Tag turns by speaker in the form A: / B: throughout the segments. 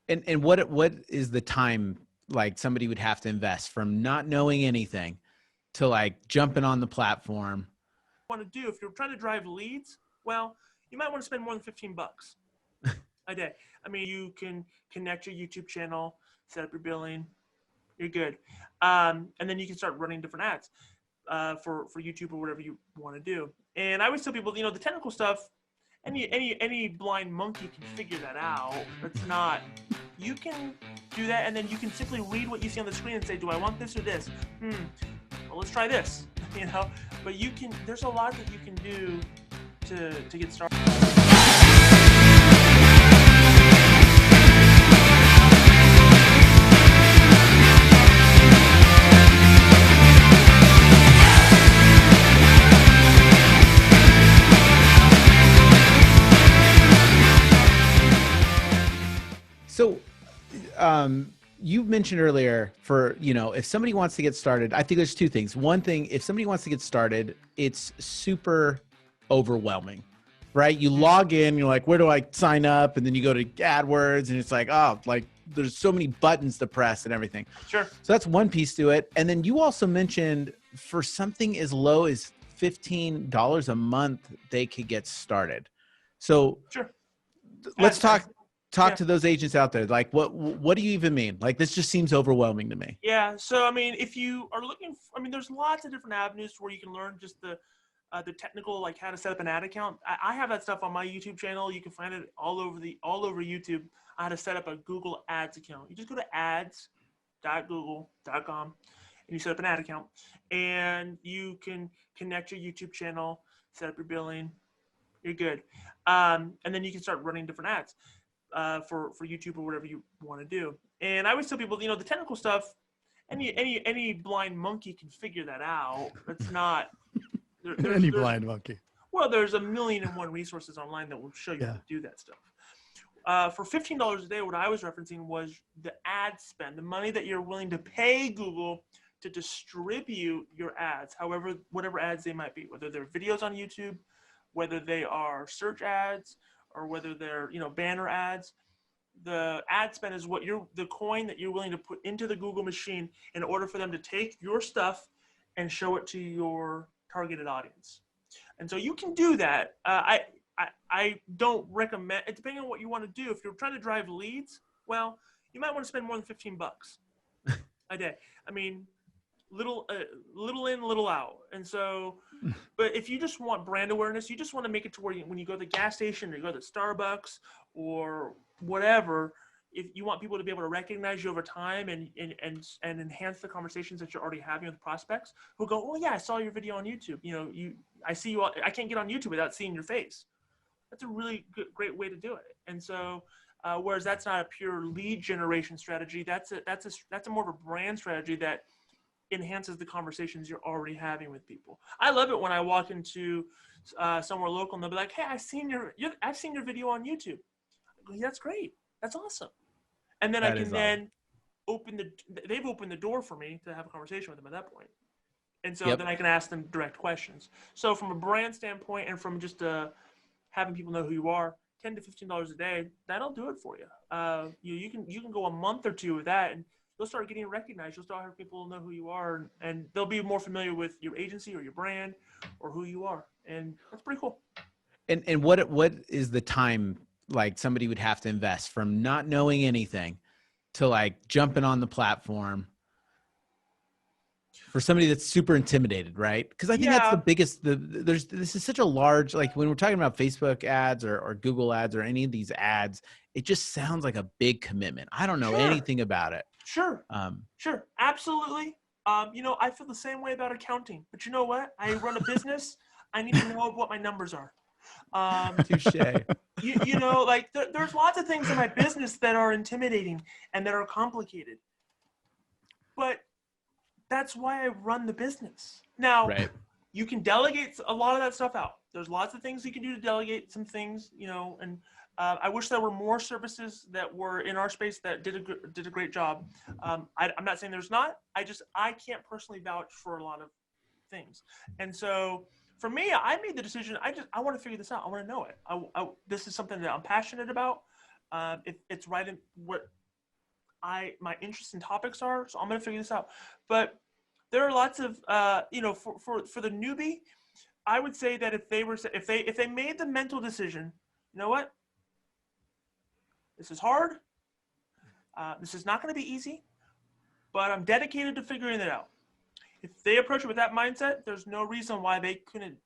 A: And what is the time like somebody would have to invest from not knowing anything to like jumping on the platform?
B: Want to do if you're trying to drive leads, well, you might want to spend more than $15 a day. I mean, you can connect your YouTube channel, set up your billing, you're good, and then you can start running different ads for YouTube or whatever you want to do. And I always tell people, the technical stuff, any blind monkey can figure that out. It's not. You can do that, and then you can simply read what you see on the screen and say, do I want this or this? Well, let's try this. But you can. There's a lot that you can do to get started.
A: So, you mentioned earlier if somebody wants to get started, I think there's two things. One thing, if somebody wants to get started, it's super overwhelming, right? You log in, you're like, where do I sign up? And then you go to AdWords and it's like, oh, like there's so many buttons to press and everything.
B: Sure.
A: So that's one piece to it. And then you also mentioned for something as low as $15 a month, they could get started. So
B: sure.
A: Let's talk to those agents out there. Like, what do you even mean? Like, this just seems overwhelming to me.
B: Yeah. So, I mean, if you are looking, there's lots of different avenues where you can learn just the technical, like how to set up an ad account. I have that stuff on my YouTube channel. You can find it all over YouTube. How to set up a Google Ads account. You just go to ads.google.com and you set up an ad account, and you can connect your YouTube channel, set up your billing. You're good, and then you can start running different ads for YouTube or whatever you want to do. And I always tell people, the technical stuff, any blind monkey can figure that out. It's not
A: any blind monkey.
B: Well, there's 1,000,001 resources online that will show you how to do that stuff. For $15 a day, what I was referencing was the ad spend, the money that you're willing to pay Google to distribute your ads, whatever ads they might be, whether they're videos on YouTube, whether they are search ads, or whether they're banner ads. The ad spend is the coin that you're willing to put into the Google machine in order for them to take your stuff and show it to your targeted audience. And so you can do that. I don't recommend it, depending on what you want to do. If you're trying to drive leads, well, you might want to spend more than $15 a day. I mean, little in, little out. And so, but if you just want brand awareness, you just want to make it to where when you go to the gas station or you go to Starbucks or whatever, if you want people to be able to recognize you over time and enhance the conversations that you're already having with prospects who go, oh yeah, I saw your video on YouTube. I see you. I can't get on YouTube without seeing your face. That's a really great way to do it. And so, whereas that's not a pure lead generation strategy, that's a more of a brand strategy that enhances the conversations you're already having with people. I love it when I walk into somewhere local and they'll be like, hey, I've seen your video on YouTube. I go, that's great. That's awesome. And then I can then they've opened the door for me to have a conversation with them at that point. And so then I can ask them direct questions. So from a brand standpoint and from just having people know who you are, $10 to $15 a day, that'll do it for you. You can go a month or two with that, and you'll start getting recognized. You'll start having people know who you are, and they'll be more familiar with your agency or your brand or who you are. And that's pretty cool.
A: And what is the time like somebody would have to invest from not knowing anything to like jumping on the platform for somebody that's super intimidated, right? Because I think that's the biggest, this is such a large, like when we're talking about Facebook ads or Google ads or any of these ads, it just sounds like a big commitment. I don't know anything about it.
B: Sure. Absolutely. I feel the same way about accounting, but you know what? I run a business. I need to know what my numbers are.
A: Touche.
B: There's lots of things in my business that are intimidating and that are complicated, but that's why I run the business. Now, you can delegate a lot of that stuff out. There's lots of things you can do to delegate some things, and I wish there were more services that were in our space that did a great job. I'm not saying there's not. I can't personally vouch for a lot of things. And so for me, I made the decision. I want to figure this out. I want to know it. This is something that I'm passionate about. if it's right in what my interests and topics are. So I'm going to figure this out. But there are lots of, for the newbie, I would say that if they made the mental decision, you know what, this is hard. This is not going to be easy, but I'm dedicated to figuring it out. If they approach it with that mindset, there's no reason why they couldn't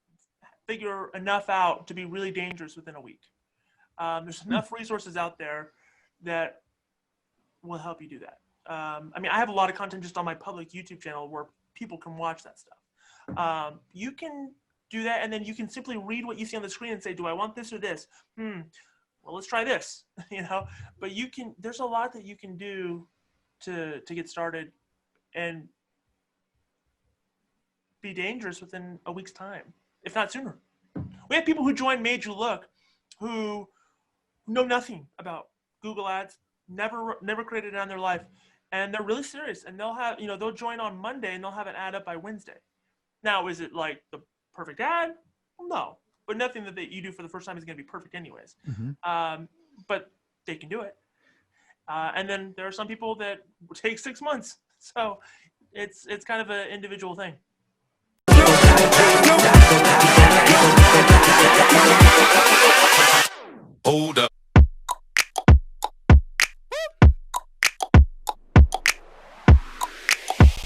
B: figure enough out to be really dangerous within a week. There's enough resources out there that will help you do that. I mean, I have a lot of content just on my public YouTube channel where people can watch that stuff. You can do that, and then you can simply read what you see on the screen and say, do I want this or this? Well, let's try this, but there's a lot that you can do to get started and be dangerous within a week's time, if not sooner. We have people who join Made You Look who know nothing about Google Ads, never created it on their life, and they're really serious, and they'll join on Monday and they'll have an ad up by Wednesday. Now, is it like the perfect ad? No, but nothing that you do for the first time is going to be perfect anyways. But they can do it. And then there are some people that take 6 months. So it's kind of an individual thing.
C: Hold up.